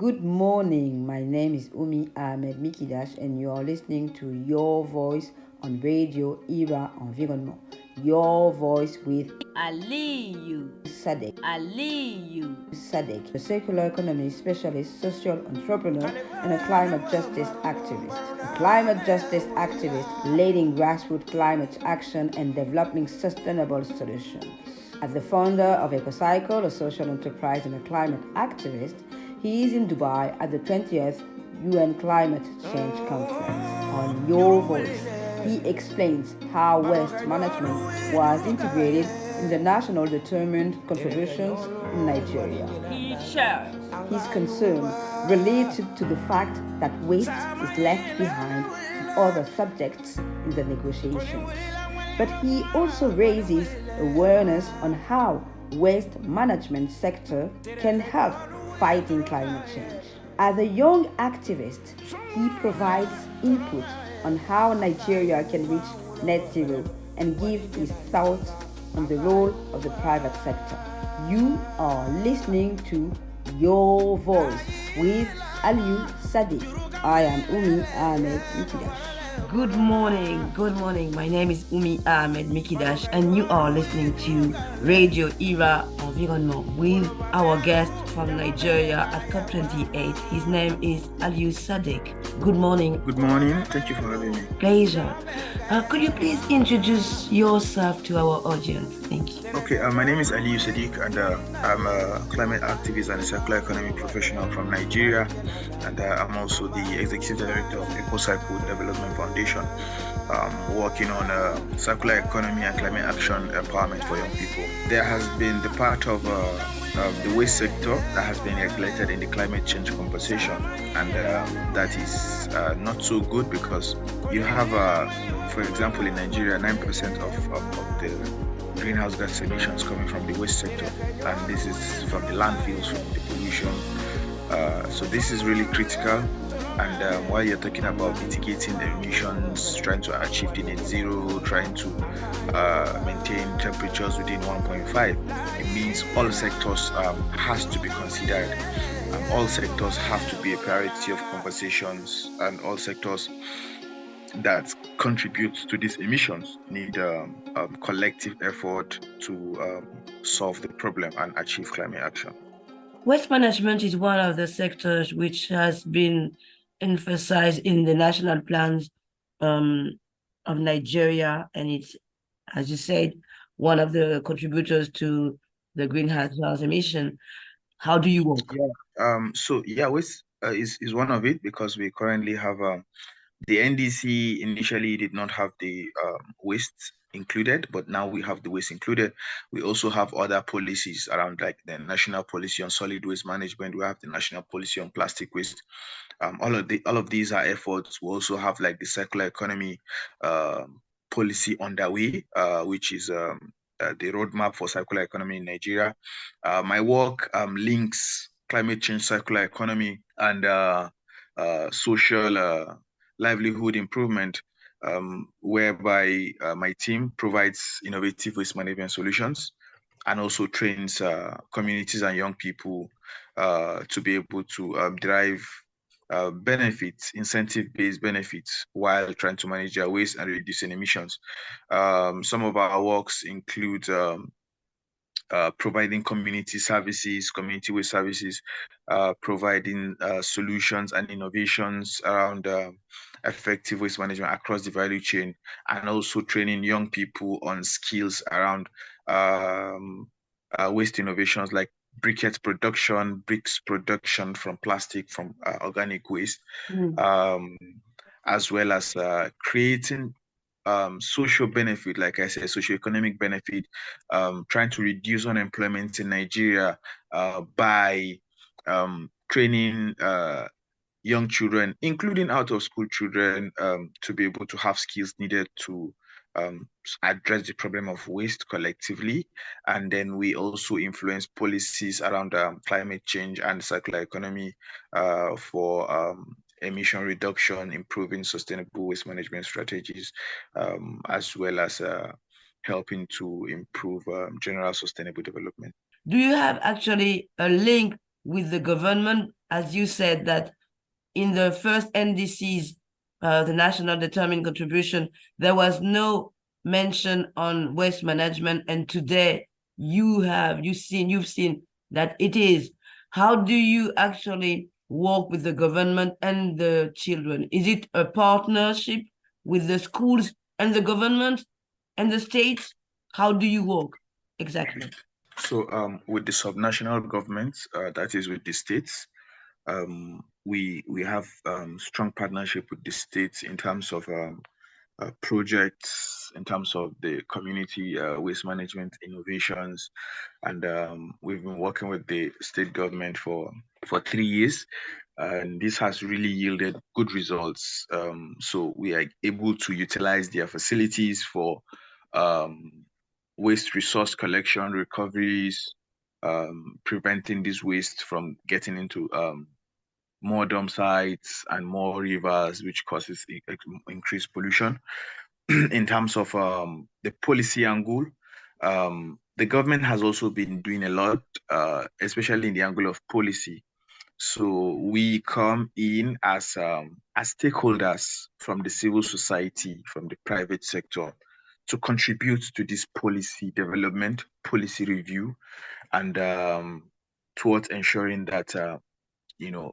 Good morning. My name is Umi Ahmed Mikidash, and you are listening to Your Voice on Radio Era Environment. Your Voice with Aliyu Sadiq. Aliyu Sadiq, a circular economy specialist, social entrepreneur, and a climate justice activist. A climate justice activist leading grassroots climate action and developing sustainable solutions. As the founder of EcoCycle, a social enterprise and a climate activist, he is in Dubai at the 20th UN Climate Change Conference. On Your Voice, he explains how waste management was integrated in the national determined contributions in Nigeria. He shares His concern related to the fact that waste is left behind in other subjects in the negotiations. But he also raises awareness on how waste management sector can help fighting climate change. As a young activist, he provides input on how Nigeria can reach net zero and give his thoughts on the role of the private sector. You are listening to Your Voice with Aliyu Sadiq. I am Umi Ahmed Mikidash. Good morning. My name is Umi Ahmed Mikidash, and you are listening to Radio Era Environment with our guest from Nigeria at COP28. His name is Aliyu Sadiq. Good morning. Good morning. Thank you for having me. Pleasure. Could you please introduce yourself to our audience? Thank you. Okay, my name is Aliyu Sadiq, and I'm a climate activist and a circular economy professional from Nigeria, and I'm also the executive director of EcoCycle Development Foundation, working on circular economy and climate action empowerment for young people. There has been the part of the waste sector that has been neglected in the climate change conversation, and that is not so good because you have, for example, in Nigeria, 9% of the greenhouse gas emissions coming from the waste sector, and this is from the landfills, from the pollution. So this is really critical. And while you're talking about mitigating the emissions, trying to achieve the net zero, trying to maintain temperatures within 1.5, it means all sectors has to be considered. All sectors have to be a priority of conversations, and all sectors that contributes to these emissions need collective effort to solve the problem and achieve climate action. Waste management is one of the sectors which has been emphasized in the national plans of Nigeria, and it's, as you said, one of the contributors to the greenhouse gas emission. How do you work? Waste is one of it, because we currently have the NDC initially did not have the waste included, but now we have the waste included. We also have other policies around, like the national policy on solid waste management. We have the national policy on plastic waste. All of these are efforts. We also have like the circular economy policy underway, which is the roadmap for circular economy in Nigeria. My work links climate change, circular economy, and social livelihood improvement, whereby my team provides innovative waste management solutions and also trains communities and young people to be able to derive benefits, incentive-based benefits, while trying to manage their waste and reducing emissions. Some of our works include providing community services, community waste services, providing solutions and innovations around effective waste management across the value chain, and also training young people on skills around waste innovations like briquette production, bricks production from plastic, from organic waste, as well as creating social benefit, like I said, socio-economic benefit, trying to reduce unemployment in Nigeria by training young children, including out-of-school children, to be able to have skills needed to address the problem of waste collectively. And then we also influence policies around climate change and circular economy for emission reduction, improving sustainable waste management strategies, as well as helping to improve general sustainable development. Do you have actually a link with the government, as you said, that in the first NDCs, the national determined contribution, there was no mention on waste management, and today you've seen that it is. How do you actually work with the government and the children? Is it a partnership with the schools and the government and the states? How do you work exactly? So with the subnational governments, that is with the states, we have strong partnership with the states in terms of projects, in terms of the community waste management innovations, and we've been working with the state government for 3 years, and this has really yielded good results. So we are able to utilize their facilities for um, waste resource collection, recoveries, preventing this waste from getting into more dump sites and more rivers, which causes increased pollution. In terms of the policy angle, the government has also been doing a lot, especially in the angle of policy. So we come in as stakeholders from the civil society, from the private sector, to contribute to this policy development, policy review, and towards ensuring that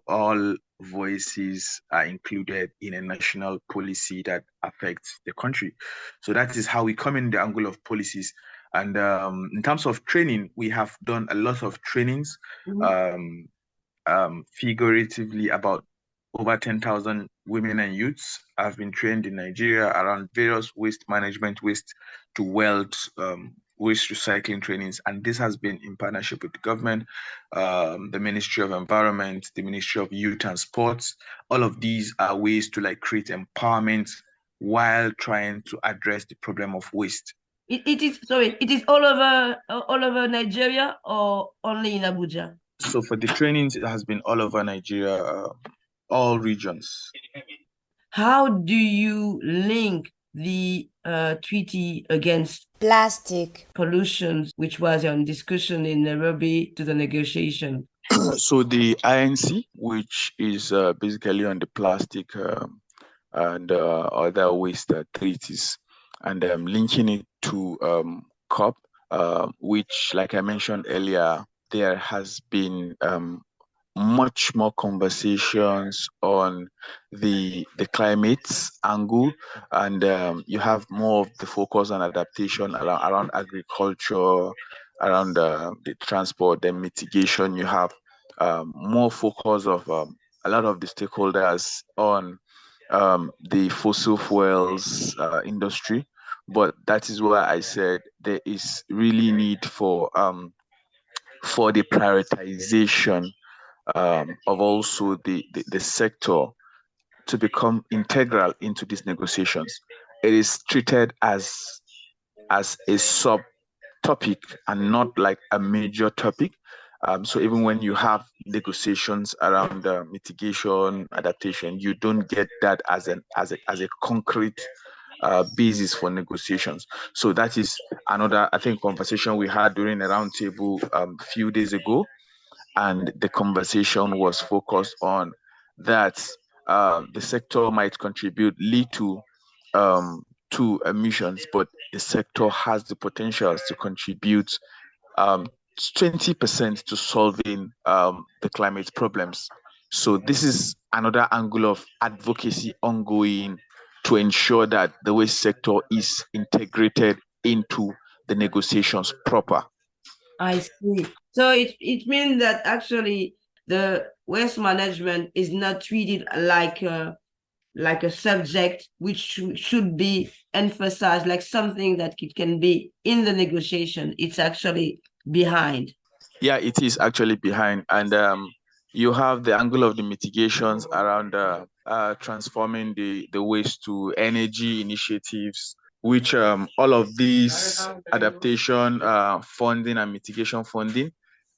all voices are included in a national policy that affects the country. So that is how we come in the angle of policies. And in terms of training, we have done a lot of trainings, figuratively about over 10,000 women and youths have been trained in Nigeria around various waste management, waste to wealth, waste recycling trainings. And this has been in partnership with the government, the Ministry of Environment, the Ministry of Youth and Sports. All of these are ways to create empowerment while trying to address the problem of waste. It is all over Nigeria or only in Abuja? So for the trainings, it has been all over Nigeria, all regions. How do you link the treaty against plastic pollution, which was on discussion in Nairobi, to the negotiation? So the INC, which is basically on the plastic and other waste treaties, and linking it to COP, which, like I mentioned earlier, there has been much more conversations on the climate angle, and you have more of the focus on adaptation around agriculture, around the transport, the mitigation. You have more focus of a lot of the stakeholders on the fossil fuels industry. But that is why I said there is really need for the prioritization of also the sector to become integral into these negotiations. It is treated as a sub topic and not like a major topic. So even when you have negotiations around mitigation, adaptation, you don't get that as a concrete basis for negotiations. So that is another, I think, conversation we had during a roundtable a few days ago, and the conversation was focused on that the sector might contribute little to emissions, but the sector has the potential to contribute 20% to solving the climate problems. So this is another angle of advocacy ongoing to ensure that the waste sector is integrated into the negotiations proper. I see. So it means that actually the waste management is not treated like a subject which should be emphasized, like something that it can be in the negotiation. It's actually behind. Yeah, it is actually behind. And you have the angle of the mitigations around transforming the waste to energy initiatives, which all of these adaptation funding and mitigation funding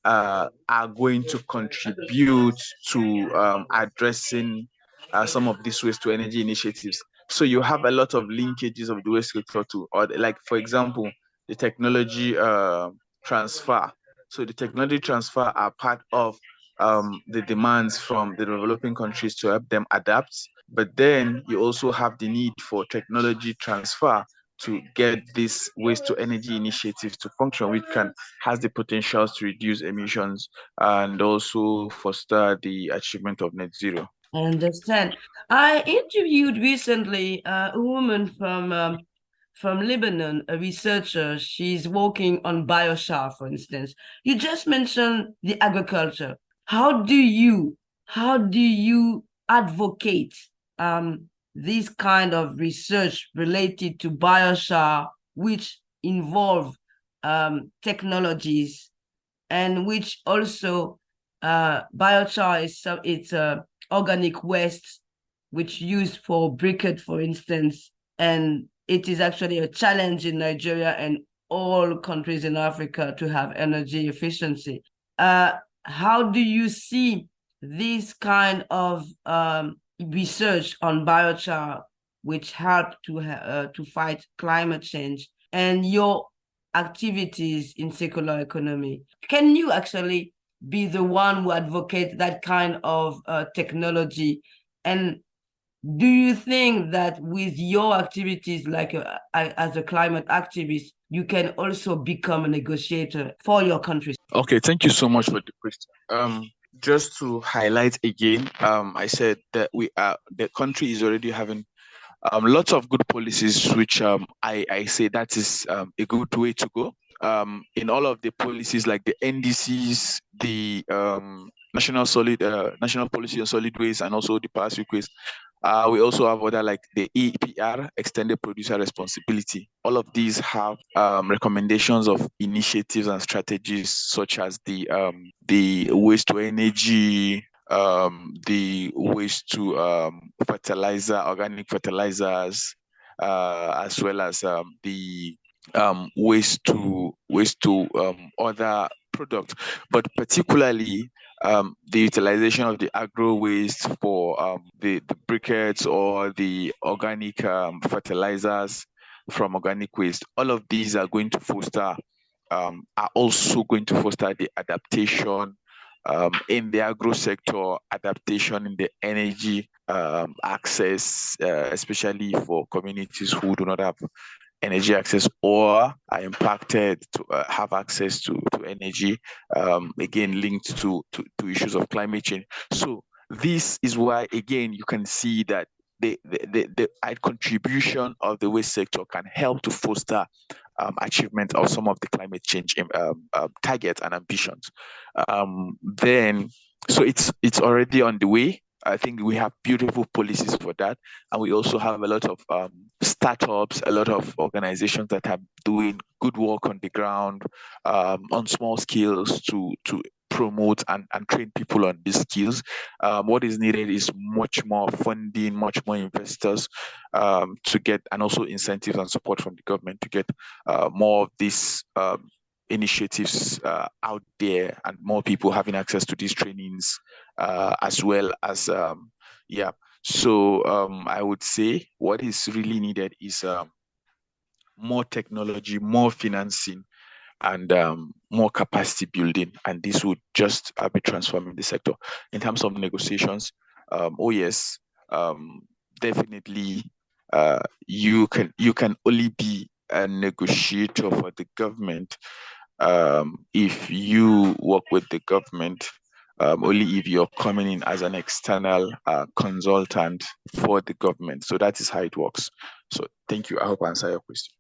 are going to contribute to addressing some of these waste to energy initiatives. So you have a lot of linkages of the waste sector to, or like, for example, the technology transfer. So the technology transfer are part of the demands from the developing countries to help them adapt. But then you also have the need for technology transfer to get this waste to energy initiatives to function, which has the potential to reduce emissions and also foster the achievement of net zero. I understand. I interviewed recently a woman from Lebanon, a researcher. She's working on biochar, for instance. You just mentioned the agriculture. How do you advocate this kind of research related to biochar, which involve technologies and which also biochar it's organic waste which used for briquette, for instance, and it is actually a challenge in Nigeria and all countries in Africa to have energy efficiency. How do you see this kind of research on biochar, which help to fight climate change, and your activities in circular economy? Can you actually be the one who advocates that kind of technology? And do you think that with your activities, like as a climate activist, you can also become a negotiator for your country? Okay, thank you so much for the question. Just to highlight again, I said that the country is already having lots of good policies, which I say that is a good way to go. In all of the policies like the NDCs, the national policy on solid waste, and also the plastic waste. We also have other like the EPR, extended producer responsibility. All of these have recommendations of initiatives and strategies such as the waste to energy, the waste to fertilizer, organic fertilizers, as well as the waste to other products, but particularly the utilization of the agro waste for the briquettes or the organic fertilizers from organic waste. All of these are going to foster are also going to foster the adaptation in the agro sector, adaptation in the energy access, especially for communities who do not have energy access or are impacted to have access to energy, again linked to issues of climate change. So this is why, again, you can see that the contribution of the waste sector can help to foster achievement of some of the climate change targets and ambitions. Then, so it's already on the way. I think we have beautiful policies for that, and we also have a lot of startups, a lot of organizations that are doing good work on the ground, on small scales to promote and train people on these skills. What is needed is much more funding, much more investors to get, and also incentives and support from the government to get more of these initiatives out there and more people having access to these trainings, as well as so I would say what is really needed is more technology, more financing, and more capacity building, and this would just be transforming the sector. In terms of negotiations, oh yes, definitely, you can only be a negotiator for the government if you work with the government, only if you're coming in as an external consultant for the government. So that is how it works. So thank you. I hope I answer your question.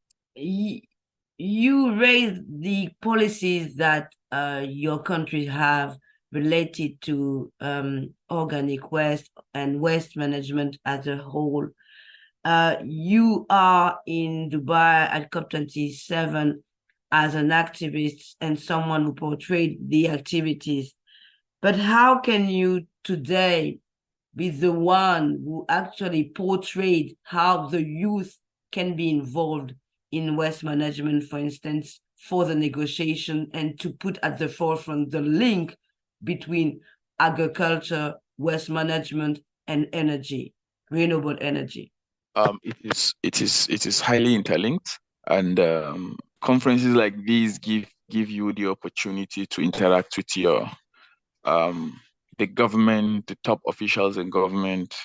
You raised the policies that your country have related to organic waste and waste management as a whole. You are in Dubai at COP27 as an activist and someone who portrayed the activities. But how can you today be the one who actually portrayed how the youth can be involved in waste management, for instance, for the negotiation, and to put at the forefront the link between agriculture, waste management, and energy, renewable energy? It is highly interlinked, and conferences like these give you the opportunity to interact with your the government, the top officials in government,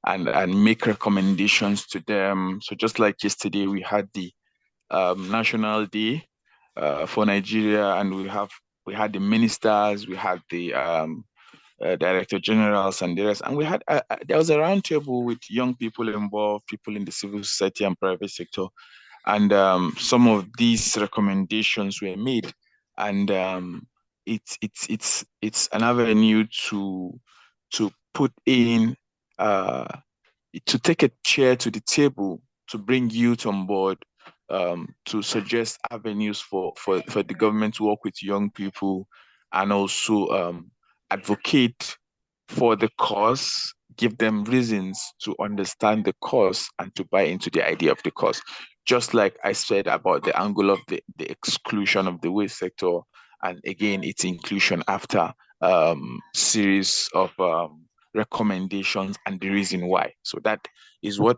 and make recommendations to them. So just like yesterday, we had the National Day for Nigeria, and we had the ministers, we had the director generals and the rest, and we had there was a roundtable with young people involved, people in the civil society and private sector, and some of these recommendations were made, and it's an avenue to put in to take a chair to the table to bring youth on board, to suggest avenues for the government to work with young people, and also advocate for the cause, give them reasons to understand the cause and to buy into the idea of the cause. Just like I said about the angle of the exclusion of the waste sector, and again, its inclusion after series of recommendations and the reason why. So that is what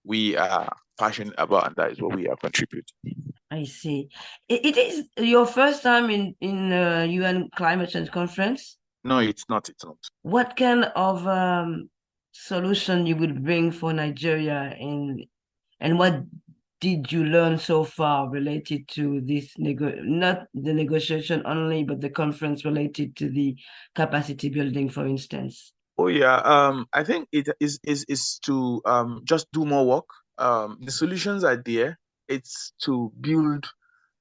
we are passionate about, and that is what we are contributing. I see. It is your first time in UN Climate Change Conference? No, it's not. It's not. What kind of solution you would bring for Nigeria, and what did you learn so far related to this not the negotiation only, but the conference related to the capacity building, for instance? Oh yeah, I think it is to just do more work. The solutions are there. It's to build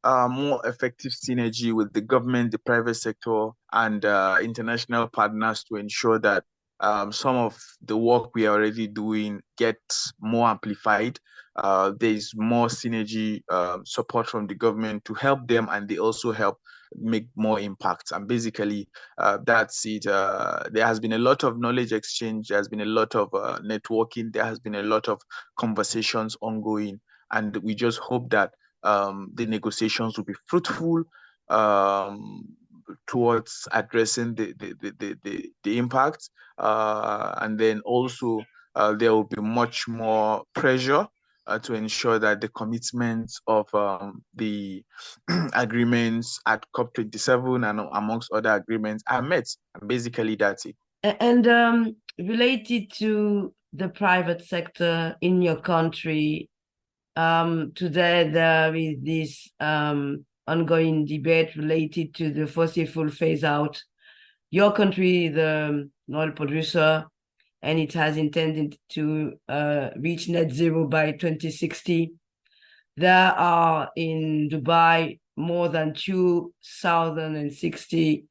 more effective synergy with the government, the private sector, and international partners to ensure that some of the work we are already doing gets more amplified. There's more synergy support from the government to help them, and they also help make more impact. And basically, that's it. There has been a lot of knowledge exchange. There has been a lot of networking. There has been a lot of conversations ongoing, and we just hope that the negotiations will be fruitful towards addressing the impact, and then also there will be much more pressure to ensure that the commitments of the agreements at COP27 and amongst other agreements are met. And basically, that's it. And related to the private sector in your country, today there is this ongoing debate related to the fossil fuel phase out. Your country, the oil producer, and it has intended to reach net zero by 2060. There are in Dubai more than 2,060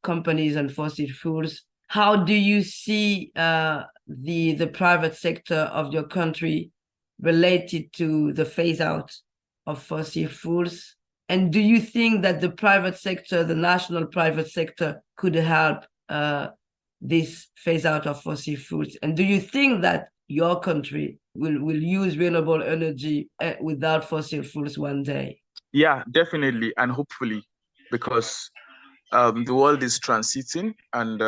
companies on fossil fuels. How do you see the private sector of your country related to the phase out of fossil fuels? And do you think that the private sector, the national private sector, could help this phase out of fossil fuels? And do you think that your country will use renewable energy without fossil fuels one day? Yeah, definitely, and hopefully, because the world is transiting, and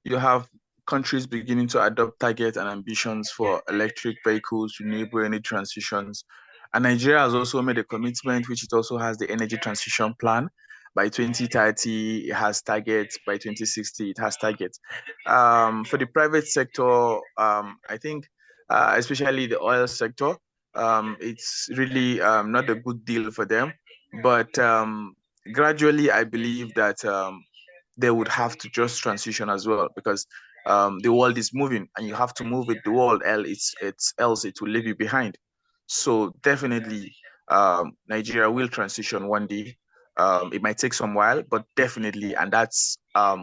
you have countries beginning to adopt targets and ambitions for electric vehicles, renewable energy transitions. And Nigeria has also made a commitment, which it also has the energy transition plan. By 2030, it has targets. By 2060, it has targets. For the private sector, I think, especially the oil sector, it's really not a good deal for them. But gradually, I believe that they would have to just transition as well, because the world is moving, and you have to move with the world, else it will leave you behind. So definitely, Nigeria will transition one day. It might take some while, but definitely, and that's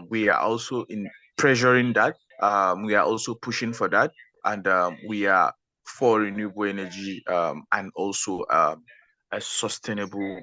we are also in pressuring that. We are also pushing for that, and we are for renewable energy, and also a sustainable,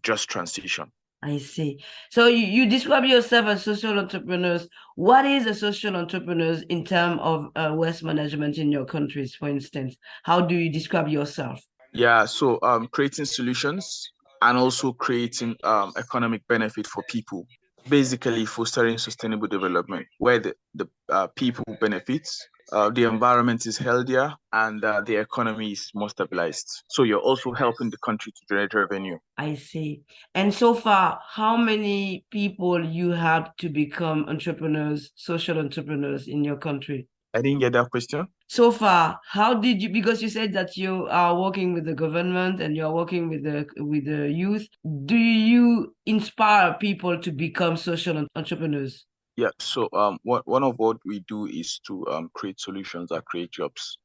just transition. I see. So you describe yourself as social entrepreneurs. What is a social entrepreneur in terms of waste management in your countries, for instance? How do you describe yourself? Yeah, so creating solutions and also creating economic benefit for people. basically fostering sustainable development where the people benefits, the environment is healthier, and the economy is more stabilized. So you're also helping the country to generate revenue. I see. And so far, how many people you have to become entrepreneurs, social entrepreneurs in your country? I didn't get that question. So far, how did you, because you said that you are working with the government and you're working with the youth, do you inspire people to become social entrepreneurs? Yeah, so one of what we do is to create solutions that create jobs.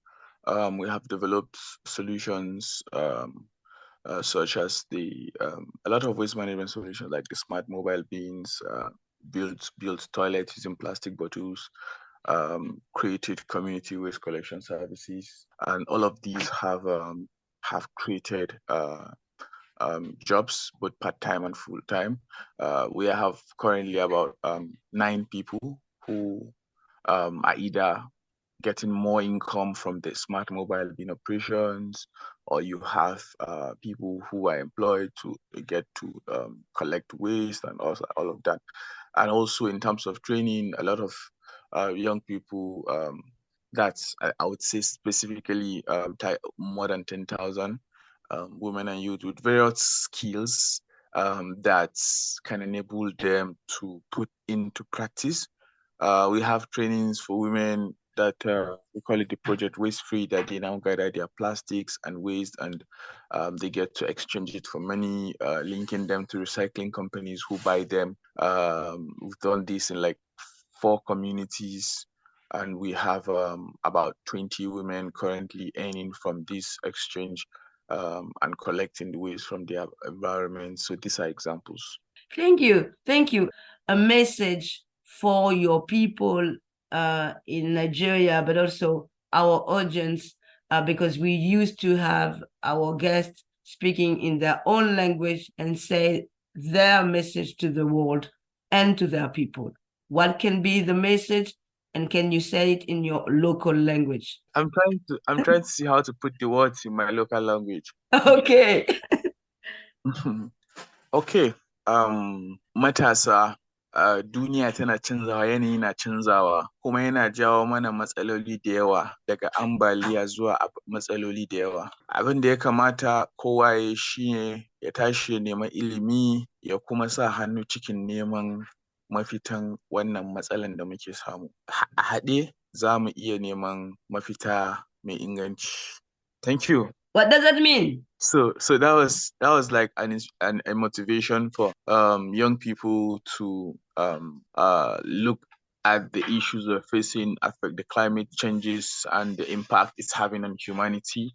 We have developed solutions such as the a lot of waste management solutions like the smart mobile bins, built toilets using plastic bottles, created community waste collection services, and all of these have created jobs, both part-time and full-time. We have currently about 9 people who are either getting more income from the smart mobile bin operations, or you have people who are employed to get to collect waste and also all of that. And also in terms of training, a lot of young people, that's I would say specifically more than 10,000 women and youth with various skills that can enable them to put into practice. We have trainings for women that we call it the project waste free, that they now gather their plastics and waste, and they get to exchange it for money, linking them to recycling companies who buy them. We've done this in like 4 communities, and we have about 20 women currently earning from this exchange and collecting the waste from their environment. So these are examples. Thank you. Thank you. A message for your people in Nigeria, but also our audience, because we used to have our guests speaking in their own language and say their message to the world and to their people. What can be the message, and can you say it in your local language? I'm trying to see how to put the words in my local language. Okay. Okay. Matasa, duniya tana canzawa, yanayi na canzawa, kuma yana jawo mana matsaloli da yawa, daga ambaliya zuwa matsaloli da yawa. Abin da ya kamata kowa ya yi shine ya tashi ya nema ilimi, ya kuma sa hannu cikin neman mafitan wannan matsalan da muke samu. A haɗe za mu iya neman mafita mai inganci. Thank you. What does that mean? So that was like a motivation for young people to look at the issues we're facing, affect the climate changes and the impact it's having on humanity,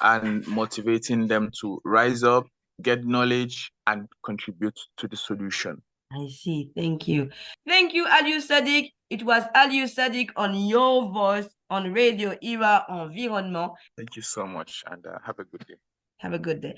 and motivating them to rise up, get knowledge, and contribute to the solution. I see. Thank you. Thank you, Aliyu Sadiq. It was Aliyu Sadiq on your voice on Radio Era Environnement. Thank you so much, and have a good day. Have a good day.